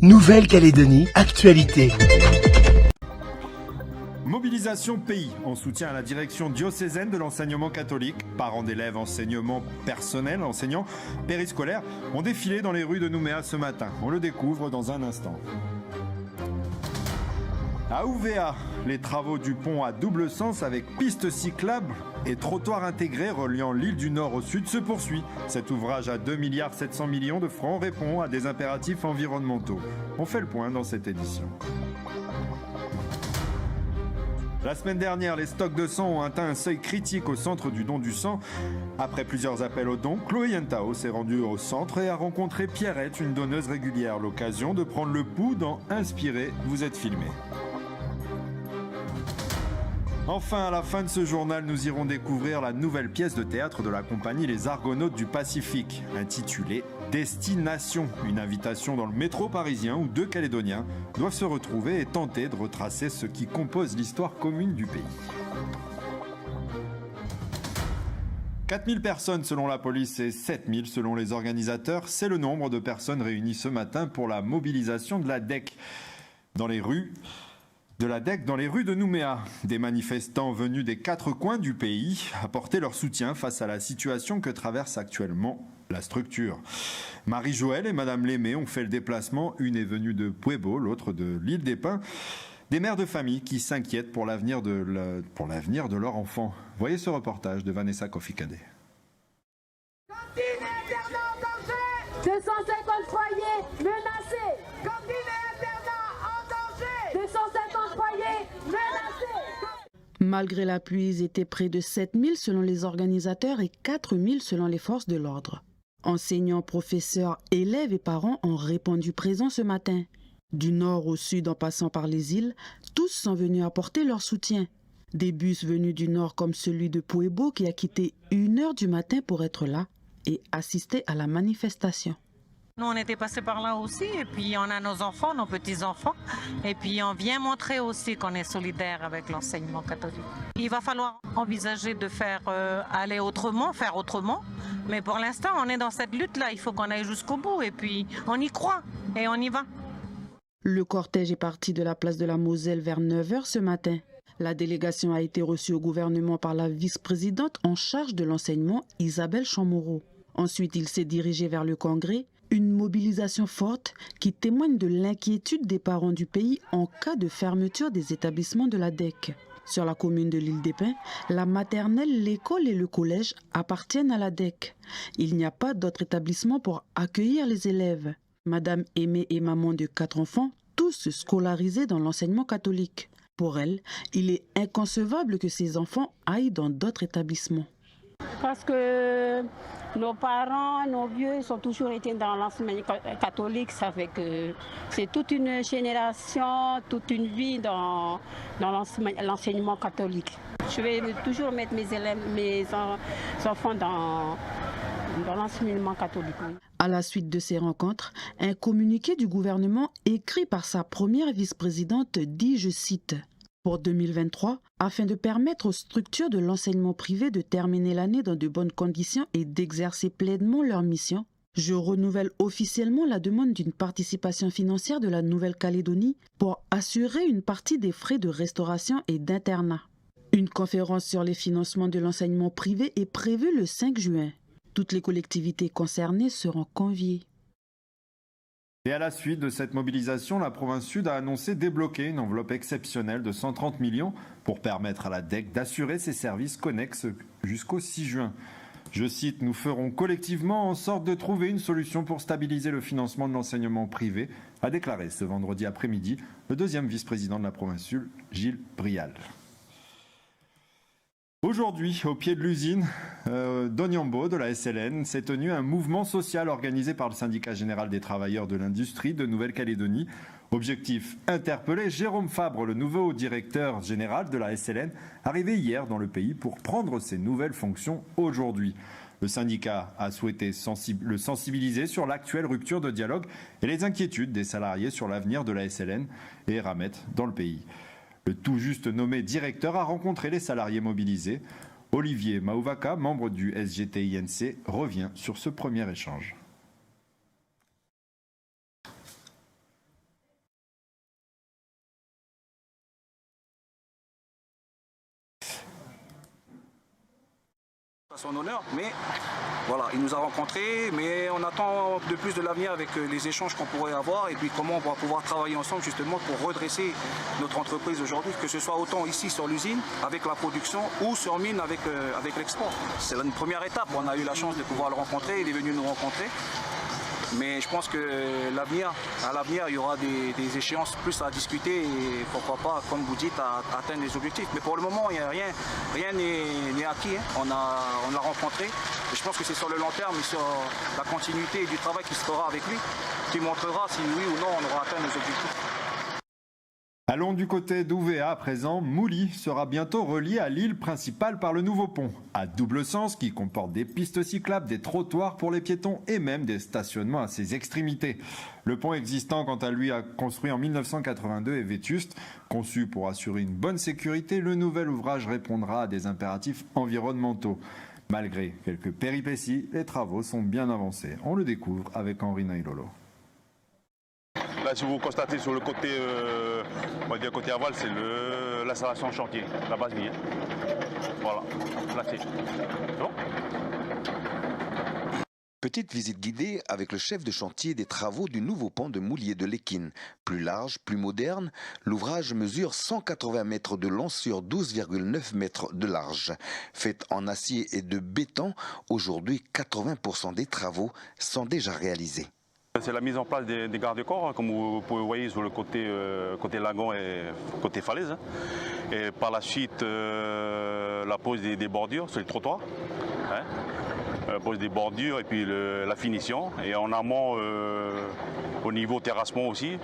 Nouvelle-Calédonie, actualité. Mobilisation pays en soutien à la direction diocésaine de l'enseignement catholique. Parents d'élèves, enseignement personnel, enseignants, périscolaires ont défilé dans les rues de Nouméa ce matin. On le découvre dans un instant. À Ouvéa, les travaux du pont à double sens avec piste cyclable et trottoir intégré reliant l'île du Nord au Sud se poursuit. Cet ouvrage à 2,7 milliards de francs répond à des impératifs environnementaux. On fait le point dans cette édition. La semaine dernière, les stocks de sang ont atteint un seuil critique au centre du don du sang. Après plusieurs appels aux dons, Chloé Yentao s'est rendue au centre et a rencontré Pierrette, une donneuse régulière. L'occasion de prendre le pouls dans Inspiré, vous êtes filmé. Enfin, à la fin de ce journal, nous irons découvrir la nouvelle pièce de théâtre de la compagnie Les Argonautes du Pacifique, intitulée Destination, une invitation dans le métro parisien où deux Calédoniens doivent se retrouver et tenter de retracer ce qui compose l'histoire commune du pays. 4000 personnes selon la police et 7000 selon les organisateurs, c'est le nombre de personnes réunies ce matin pour la mobilisation de la DEC dans les rues de Nouméa. Des manifestants venus des 4 coins du pays apportaient leur soutien face à la situation que traverse actuellement la structure. Marie-Joëlle et Madame Lémé ont fait le déplacement. Une est venue de Puebo, l'autre de l'île des Pins. Des mères de famille qui s'inquiètent pour l'avenir de leur enfant. Voyez ce reportage de Vanessa Kofikade. 250 foyers menacés. Cantine et internat en danger. 250 foyers menacés. Malgré la pluie, ils étaient près de 7000 selon les organisateurs et 4000 selon les forces de l'ordre. Enseignants, professeurs, élèves et parents ont répondu présents ce matin. Du nord au sud en passant par les îles, tous sont venus apporter leur soutien. Des bus venus du nord comme celui de Puebo qui a quitté 1h du matin pour être là et assister à la manifestation. Nous, on était passés par là aussi, et puis on a nos enfants, nos petits-enfants, et puis on vient montrer aussi qu'on est solidaire avec l'enseignement catholique. Il va falloir envisager de faire aller autrement, faire autrement, mais pour l'instant, on est dans cette lutte-là, il faut qu'on aille jusqu'au bout, et puis on y croit, et on y va. Le cortège est parti de la place de la Moselle vers 9h ce matin. La délégation a été reçue au gouvernement par la vice-présidente en charge de l'enseignement, Isabelle Chamorro. Ensuite, il s'est dirigé vers le Congrès. Une mobilisation forte qui témoigne de l'inquiétude des parents du pays en cas de fermeture des établissements de la DEC. Sur la commune de l'île des Pins, la maternelle, l'école et le collège appartiennent à la DEC. Il n'y a pas d'autre établissement pour accueillir les élèves. Madame Aimée est maman de 4 enfants, tous scolarisés dans l'enseignement catholique. Pour elle, il est inconcevable que ces enfants aillent dans d'autres établissements. Parce que nos parents, nos vieux, ils ont toujours été dans l'enseignement catholique. Ça fait que c'est toute une génération, toute une vie dans l'enseignement catholique. Je vais toujours mettre mes élèves, mes enfants dans l'enseignement catholique. Oui. À la suite de ces rencontres, un communiqué du gouvernement écrit par sa première vice-présidente dit, je cite, « Pour 2023, afin de permettre aux structures de l'enseignement privé de terminer l'année dans de bonnes conditions et d'exercer pleinement leur mission, je renouvelle officiellement la demande d'une participation financière de la Nouvelle-Calédonie pour assurer une partie des frais de restauration et d'internat. Une conférence sur les financements de l'enseignement privé est prévue le 5 juin. Toutes les collectivités concernées seront conviées. » Et à la suite de cette mobilisation, la province sud a annoncé débloquer une enveloppe exceptionnelle de 130 millions pour permettre à la DEC d'assurer ses services connexes jusqu'au 6 juin. Je cite, « Nous ferons collectivement en sorte de trouver une solution pour stabiliser le financement de l'enseignement privé », a déclaré ce vendredi après-midi le deuxième vice-président de la province sud, Gilles Brial. Aujourd'hui, au pied de l'usine d'Onyambo de la SLN, s'est tenu un mouvement social organisé par le syndicat général des travailleurs de l'industrie de Nouvelle-Calédonie. Objectif, interpeller Jérôme Fabre, le nouveau directeur général de la SLN, arrivé hier dans le pays pour prendre ses nouvelles fonctions aujourd'hui. Le syndicat a souhaité le sensibiliser sur l'actuelle rupture de dialogue et les inquiétudes des salariés sur l'avenir de la SLN et Ramet dans le pays. Le tout juste nommé directeur a rencontré les salariés mobilisés. Olivier Mauvaka, membre du SGT-INC, revient sur ce premier échange. Son honneur, mais voilà, il nous a rencontrés, mais on attend de plus de l'avenir avec les échanges qu'on pourrait avoir et puis comment on va pouvoir travailler ensemble justement pour redresser notre entreprise aujourd'hui, que ce soit autant ici sur l'usine avec la production ou sur mine avec l'export. C'est une première étape, on a eu la chance de pouvoir le rencontrer, il est venu nous rencontrer. Mais je pense que à l'avenir, il y aura des échéances plus à discuter et pourquoi pas, comme vous dites, à atteindre les objectifs. Mais pour le moment, il n'y a rien n'est acquis. Hein. On l'a rencontré. Et je pense que c'est sur le long terme et sur la continuité du travail qui se fera avec lui qui montrera si oui ou non on aura atteint nos objectifs. Allons du côté d'Ouvéa à présent. Mouli sera bientôt relié à l'île principale par le nouveau pont, à double sens qui comporte des pistes cyclables, des trottoirs pour les piétons et même des stationnements à ses extrémités. Le pont existant, quant à lui, a construit en 1982 est vétuste. Conçu pour assurer une bonne sécurité, le nouvel ouvrage répondra à des impératifs environnementaux. Malgré quelques péripéties, les travaux sont bien avancés. On le découvre avec Henri Nailolo. Là, si vous constatez sur le côté, on va dire côté aval, c'est l'installation en chantier, la base minière. Voilà, placé. Bon. Petite visite guidée avec le chef de chantier des travaux du nouveau pont de Moulier de l'Équine. Plus large, plus moderne, l'ouvrage mesure 180 mètres de long sur 12,9 mètres de large. Fait en acier et de béton, aujourd'hui 80% des travaux sont déjà réalisés. C'est la mise en place des garde-corps, comme vous pouvez voir sur le côté lagon et côté falaise. Et par la suite, la pose des bordures sur le trottoir. Hein, la pose des bordures et puis la finition. Et en amont, au niveau terrassement aussi,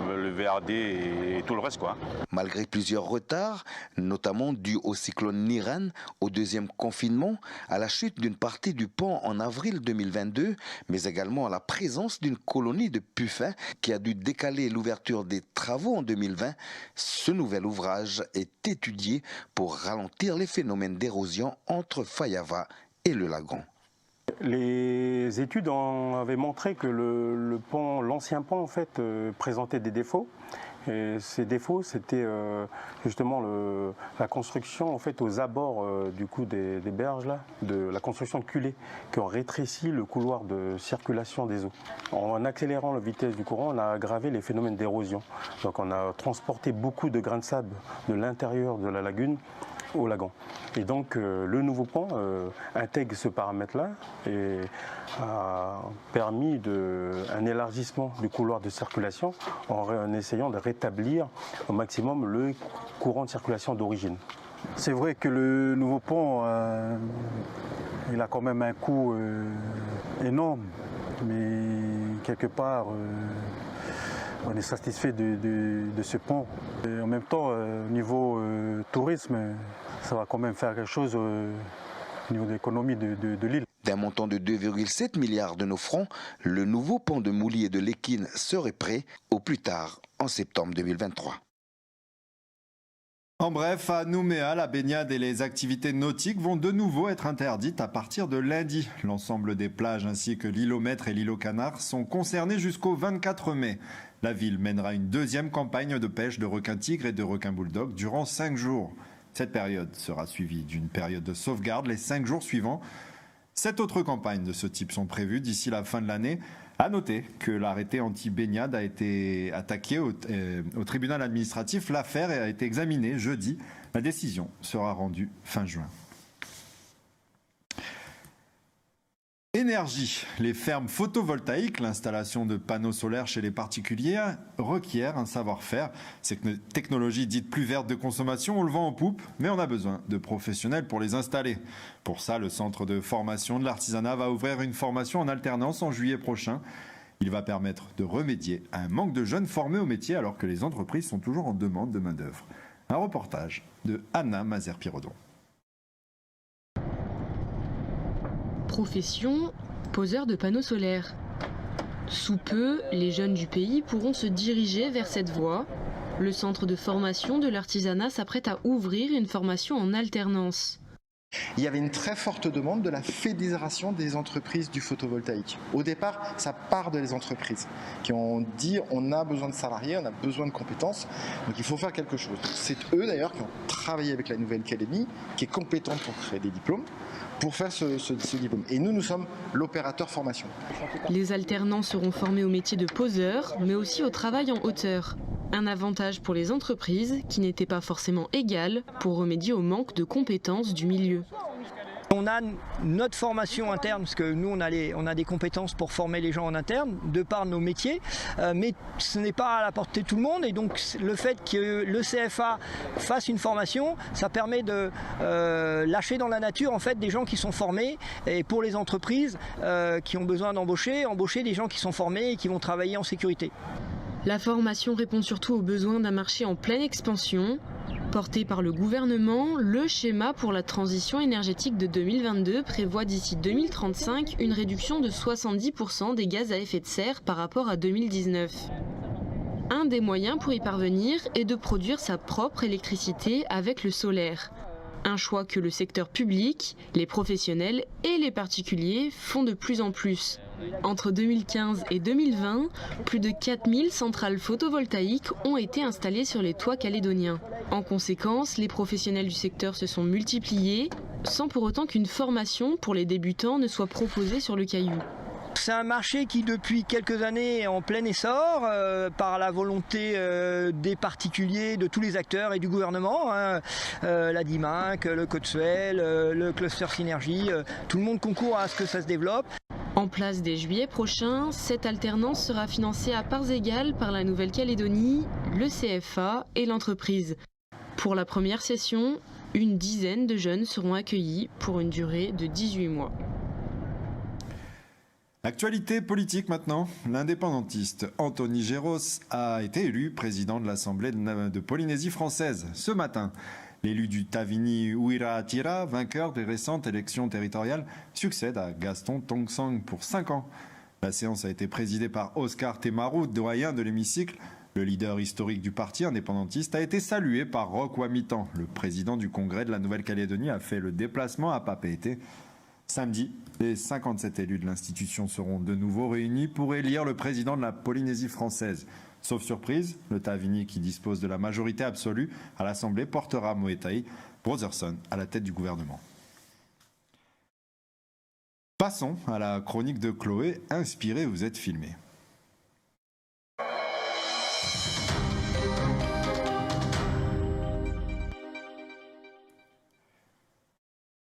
le VRD et tout le reste, quoi. Malgré plusieurs retards, notamment dus au cyclone Niran, au deuxième confinement, à la chute d'une partie du pont en avril 2022, mais également à la présence d'une colonie de puffins qui a dû décaler l'ouverture des travaux en 2020, ce nouvel ouvrage est étudié pour ralentir les phénomènes d'érosion entre Fayava et le lagon. Les études avaient montré que l'ancien pont en fait, présentait des défauts. Et ces défauts, c'était justement la construction en fait, aux abords du coup des berges, là, de la construction de culées qui ont rétréci le couloir de circulation des eaux. En accélérant la vitesse du courant, on a aggravé les phénomènes d'érosion. Donc on a transporté beaucoup de grains de sable de l'intérieur de la lagune au lagon. Et donc le nouveau pont intègre ce paramètre-là et a permis un élargissement du couloir de circulation en essayant de rétablir au maximum le courant de circulation d'origine. C'est vrai que le nouveau pont, il a quand même un coût énorme, mais quelque part, on est satisfait de ce pont. Et en même temps, au niveau tourisme, ça va quand même faire quelque chose au niveau de l'économie de l'île. D'un montant de 2,7 milliards de nos francs, le nouveau pont de Moulier de l'Équine serait prêt au plus tard en septembre 2023. En bref, à Nouméa, la baignade et les activités nautiques vont de nouveau être interdites à partir de lundi. L'ensemble des plages ainsi que l'îlot Maître et l'îlot Canard sont concernés jusqu'au 24 mai. La ville mènera une deuxième campagne de pêche de requins-tigres et de requins-bulldog durant 5 jours. Cette période sera suivie d'une période de sauvegarde les 5 jours suivants. 7 autres campagnes de ce type sont prévues d'ici la fin de l'année. À noter que l'arrêté anti-baignade a été attaqué au tribunal administratif. L'affaire a été examinée jeudi. La décision sera rendue fin juin. Énergie. Les fermes photovoltaïques, l'installation de panneaux solaires chez les particuliers requiert un savoir-faire. C'est une technologie dite plus verte de consommation, on le vend en poupe, mais on a besoin de professionnels pour les installer. Pour ça, le centre de formation de l'artisanat va ouvrir une formation en alternance en juillet prochain. Il va permettre de remédier à un manque de jeunes formés au métier alors que les entreprises sont toujours en demande de main-d'œuvre. Un reportage de Anna Mazer-Pirodon. Profession, poseur de panneaux solaires. Sous peu, les jeunes du pays pourront se diriger vers cette voie. Le centre de formation de l'artisanat s'apprête à ouvrir une formation en alternance. Il y avait une très forte demande de la fédération des entreprises du photovoltaïque. Au départ, ça part des entreprises qui ont dit on a besoin de salariés, on a besoin de compétences, donc il faut faire quelque chose. C'est eux d'ailleurs qui ont travaillé avec la Nouvelle-Calédonie, qui est compétente pour créer des diplômes, pour faire ce diplôme. Et nous sommes l'opérateur formation. Les alternants seront formés au métier de poseur, mais aussi au travail en hauteur. Un avantage pour les entreprises qui n'était pas forcément égal pour remédier au manque de compétences du milieu. On a notre formation interne, parce que nous on a des compétences pour former les gens en interne, de par nos métiers, mais ce n'est pas à la portée de tout le monde, et donc le fait que le CFA fasse une formation, ça permet de lâcher dans la nature en fait des gens qui sont formés, et pour les entreprises qui ont besoin embaucher des gens qui sont formés et qui vont travailler en sécurité. La formation répond surtout aux besoins d'un marché en pleine expansion. Porté par le gouvernement, le schéma pour la transition énergétique de 2022 prévoit d'ici 2035 une réduction de 70% des gaz à effet de serre par rapport à 2019. Un des moyens pour y parvenir est de produire sa propre électricité avec le solaire. Un choix que le secteur public, les professionnels et les particuliers font de plus en plus. Entre 2015 et 2020, plus de 4000 centrales photovoltaïques ont été installées sur les toits calédoniens. En conséquence, les professionnels du secteur se sont multipliés, sans pour autant qu'une formation pour les débutants ne soit proposée sur le caillou. C'est un marché qui depuis quelques années est en plein essor par la volonté des particuliers, de tous les acteurs et du gouvernement, la DIMAC, le Cotswell, le Cluster Synergie, tout le monde concourt à ce que ça se développe. En place dès juillet prochain, cette alternance sera financée à parts égales par la Nouvelle-Calédonie, le CFA et l'entreprise. Pour la première session, une dizaine de jeunes seront accueillis pour une durée de 18 mois. Actualité politique maintenant. L'indépendantiste Anthony Géros a été élu président de l'Assemblée de Polynésie française ce matin. L'élu du Tavini Ouira-Atira, vainqueur des récentes élections territoriales, succède à Gaston Tongsang pour 5 ans. La séance a été présidée par Oscar Temaru, doyen de l'hémicycle. Le leader historique du parti indépendantiste a été salué par Roch Wamitan. Le président du Congrès de la Nouvelle-Calédonie a fait le déplacement à Papeete. Samedi, les 57 élus de l'institution seront de nouveau réunis pour élire le président de la Polynésie française. Sauf surprise, le Tavini, qui dispose de la majorité absolue à l'Assemblée, portera Moetai Brotherson à la tête du gouvernement. Passons à la chronique de Chloé, inspirée, vous êtes filmé.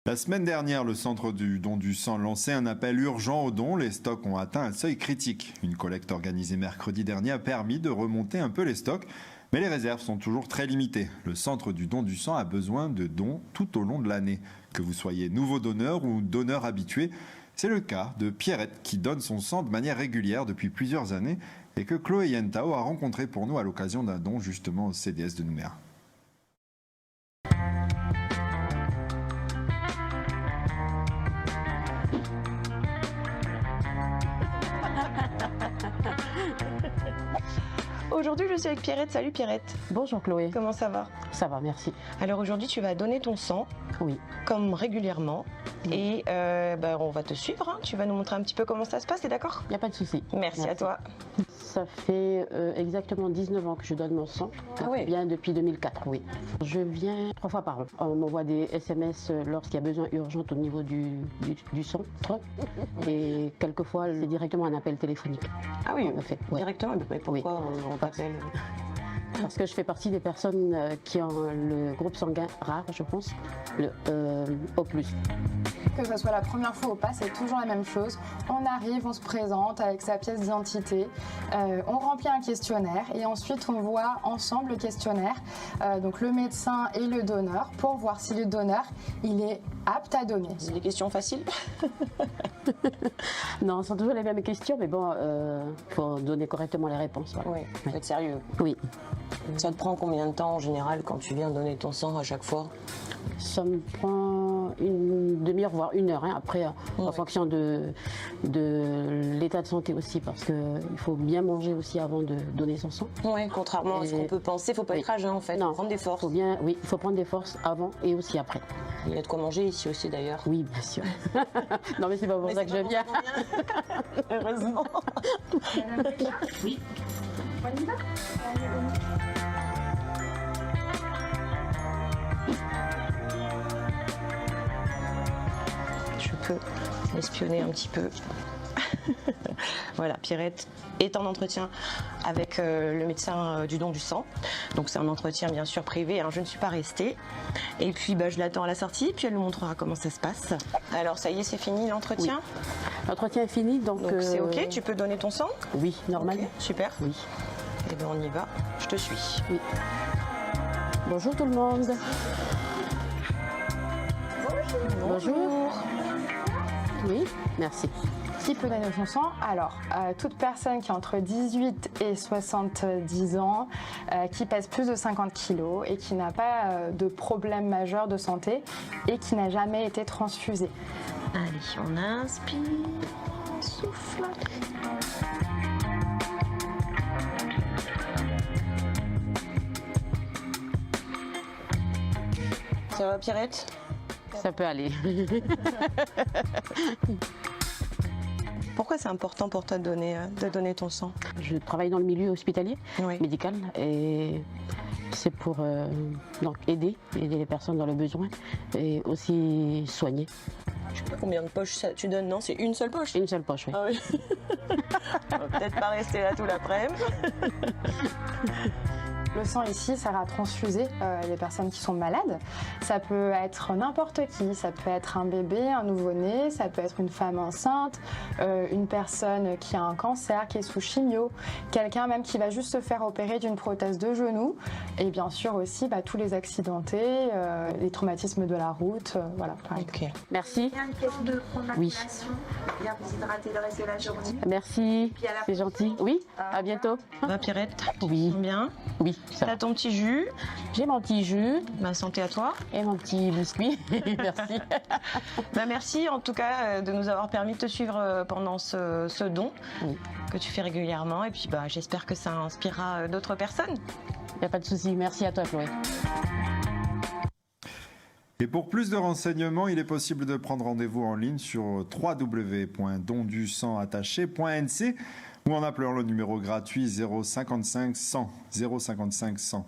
La semaine dernière, le Centre du don du sang lançait un appel urgent aux dons. Les stocks ont atteint un seuil critique. Une collecte organisée mercredi dernier a permis de remonter un peu les stocks, mais les réserves sont toujours très limitées. Le Centre du don du sang a besoin de dons tout au long de l'année. Que vous soyez nouveau donneur ou donneur habitué, c'est le cas de Pierrette qui donne son sang de manière régulière depuis plusieurs années et que Chloé Yentao a rencontré pour nous à l'occasion d'un don justement au CDS de Nouméa. Aujourd'hui, je suis avec Pierrette. Salut Pierrette. Bonjour Chloé. Comment ça va? Ça va, merci. Alors aujourd'hui, tu vas donner ton sang. Oui. Comme régulièrement. Et on va te suivre. Hein. Tu vas nous montrer un petit peu comment ça se passe, t'es d'accord? Il n'y a pas de souci. Merci à toi. Ça fait exactement 19 ans que je donne mon sang. Ah oui. Bien depuis 2004, oui. Je viens 3 fois par an. On m'envoie des SMS lorsqu'il y a besoin urgent au niveau du centre. Et quelquefois, c'est directement un appel téléphonique. Ah oui, on fait. Directement. Mais pourquoi on t'appelle? Parce que je fais partie des personnes qui ont le groupe sanguin rare, je pense, le O+. Que ce soit la première fois ou pas, c'est toujours la même chose. On arrive, on se présente avec sa pièce d'identité, on remplit un questionnaire et ensuite on voit ensemble le questionnaire, donc le médecin et le donneur, pour voir si le donneur il est apte à donner. C'est des questions faciles? Non, ce sont toujours les mêmes questions, mais bon, faut donner correctement les réponses. Voilà. Oui, faut être sérieux. Oui. Ça te prend combien de temps en général quand tu viens donner ton sang à chaque fois? Ça me prend une demi-heure, voire 1 heure, hein, après, en fonction de l'état de santé aussi, parce qu'il faut bien manger aussi avant de donner son sang. Oui, contrairement à ce qu'on peut penser, il ne faut pas être à jeun en fait, il faut prendre des forces. Oui, il faut prendre des forces avant et aussi après. Il y a de quoi manger ici aussi d'ailleurs. Oui, bien sûr. Non mais c'est pas pour ça que je viens. Heureusement. Oui. On y va? peux m'espionner un petit peu. Voilà, Pierrette est en entretien avec le médecin du don du sang. Donc c'est un entretien bien sûr privé, hein, je ne suis pas restée. Et puis je l'attends à la sortie, puis elle nous montrera comment ça se passe. Alors ça y est, c'est fini l'entretien? Oui. L'entretien est fini, donc c'est ok, tu peux donner ton sang? Oui, normal. Okay, super. Oui. Et bien on y va, je te suis. Oui. Bonjour tout le monde. Bonjour. Oui, merci. Qui peut donner son sang? Alors, toute personne qui a entre 18 et 70 ans, qui pèse plus de 50 kg et qui n'a pas de problème majeur de santé et qui n'a jamais été transfusée. Allez, on inspire, souffle. Ça va, Pierrette? Ça peut aller. Pourquoi c'est important pour toi de donner ton sang? Je travaille dans le milieu hospitalier, médical, et c'est pour donc aider les personnes dans le besoin et aussi soigner. Je sais pas combien de poches tu donnes, non? C'est une seule poche? Une seule poche, oui. Ah oui. On va peut-être pas rester là tout l'après-midi. Le sang ici sert à transfuser les personnes qui sont malades. Ça peut être n'importe qui, ça peut être un bébé, un nouveau-né, ça peut être une femme enceinte, une personne qui a un cancer, qui est sous chimio, quelqu'un même qui va juste se faire opérer d'une prothèse de genou, et bien sûr aussi tous les accidentés, les traumatismes de la route, voilà. Ok. Merci. Bien une pièce de prendre la Oui. collation, bien vous hydrater le reste de la journée. Merci, Puis à la c'est gentil. Oui, à bientôt. Ça va, Pierrette? Oui. Bien? Oui. T'as ton petit jus? J'ai mon petit jus. Ma santé à toi. Et mon petit biscuit. Merci. Merci en tout cas de nous avoir permis de te suivre pendant ce don que tu fais régulièrement. Et puis j'espère que ça inspirera d'autres personnes. Il n'y a pas de souci. Merci à toi, Chloé. Et pour plus de renseignements, il est possible de prendre rendez-vous en ligne sur www.dondusangattaché.nc ou en appelant le numéro gratuit 055 100 055 100.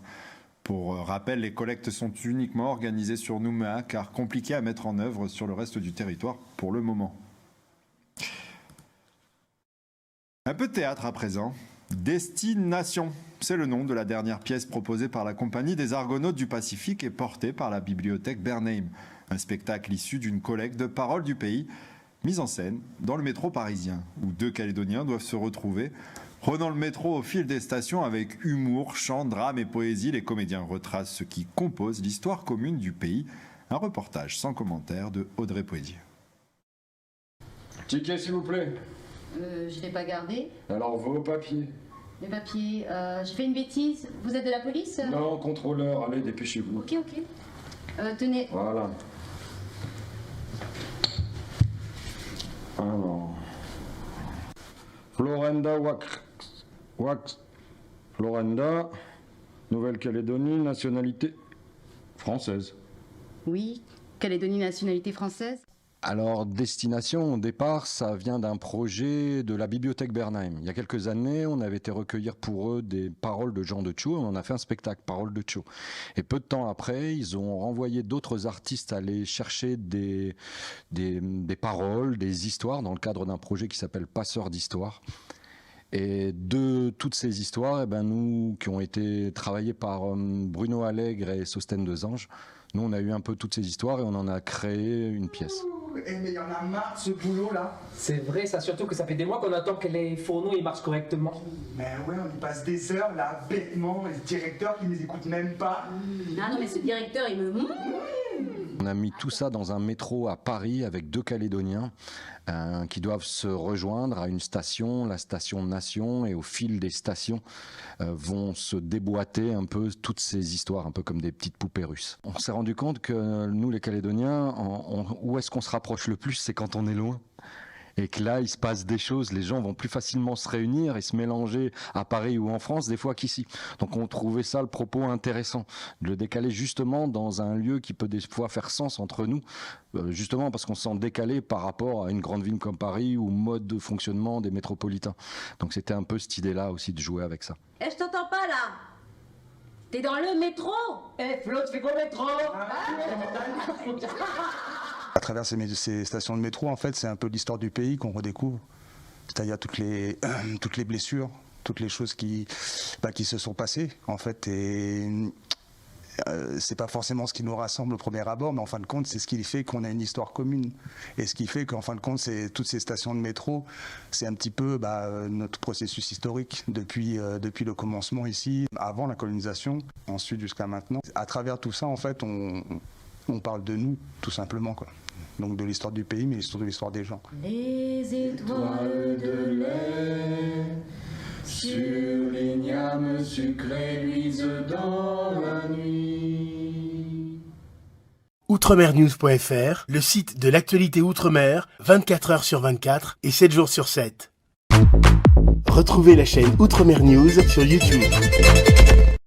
Pour rappel, les collectes sont uniquement organisées sur Nouméa car compliquées à mettre en œuvre sur le reste du territoire pour le moment. Un peu de théâtre à présent. Destination, c'est le nom de la dernière pièce proposée par la Compagnie des Argonautes du Pacifique et portée par la bibliothèque Bernheim. Un spectacle issu d'une collecte de paroles du pays, mise en scène dans le métro parisien, où deux Calédoniens doivent se retrouver. Prenant le métro au fil des stations avec humour, chant, drame et poésie, les comédiens retracent ce qui compose l'histoire commune du pays. Un reportage sans commentaire de Audrey Poédier. Ticket s'il vous plaît. Je ne l'ai pas gardé. Alors vos papiers. Les papiers, j'ai fait une bêtise. Vous êtes de la police? Non, contrôleur, allez, dépêchez-vous. Ok. Tenez. Voilà. Alors. Florenda Wax. Florenda, Nouvelle-Calédonie, nationalité française. Oui, Calédonie, nationalité française. Alors, Destination, au départ, ça vient d'un projet de la bibliothèque Bernheim. Il y a quelques années, on avait été recueillir pour eux des paroles de Jean de Tchou, et on en a fait un spectacle, Paroles de Tchou. Et peu de temps après, ils ont renvoyé d'autres artistes aller chercher des paroles, des histoires, dans le cadre d'un projet qui s'appelle Passeurs d'Histoire. Et de toutes ces histoires, nous, qui ont été travaillées par Bruno Allègre et Sostène Desange, nous, on a eu un peu toutes ces histoires et on en a créé une pièce. Mais il y en a marre de ce boulot-là. C'est vrai, ça, surtout que ça fait des mois qu'on attend que les fourneaux ils marchent correctement. Mais ouais, on y passe des heures là, bêtement, et le directeur qui ne les écoute même pas. Ah non, mais ce directeur, il me... On a mis tout ça dans un métro à Paris avec deux Calédoniens qui doivent se rejoindre à une station, la station Nation, et au fil des stations vont se déboîter un peu toutes ces histoires, un peu comme des petites poupées russes. On s'est rendu compte que nous les Calédoniens, où est-ce qu'on se rapproche le plus, c'est quand on est loin. Et que là, il se passe des choses, les gens vont plus facilement se réunir et se mélanger à Paris ou en France des fois qu'ici. Donc on trouvait ça le propos intéressant, de le décaler justement dans un lieu qui peut des fois faire sens entre nous, justement parce qu'on se sent décalé par rapport à une grande ville comme Paris ou mode de fonctionnement des métropolitains. Donc c'était un peu cette idée-là aussi de jouer avec ça. Eh, je t'entends pas là. T'es dans le métro. Eh, Flo, tu fais quoi le métro? travers ces stations de métro, en fait, c'est un peu l'histoire du pays qu'on redécouvre. C'est-à-dire toutes les blessures, toutes les choses qui se sont passées, en fait. Et c'est pas forcément ce qui nous rassemble au premier abord, mais en fin de compte, c'est ce qui fait qu'on a une histoire commune. Et ce qui fait qu'en fin de compte, toutes ces stations de métro, c'est un petit peu notre processus historique depuis le commencement ici, avant la colonisation, ensuite jusqu'à maintenant. À travers tout ça, en fait, on parle de nous, tout simplement, quoi. Donc de l'histoire du pays, mais surtout de l'histoire des gens. Les étoiles de l'air sur l'igname sucré luisent dans la nuit. Outremernews.fr, le site de l'actualité Outre-mer, 24 heures sur 24 et 7 jours sur 7. Retrouvez la chaîne Outremer News sur YouTube.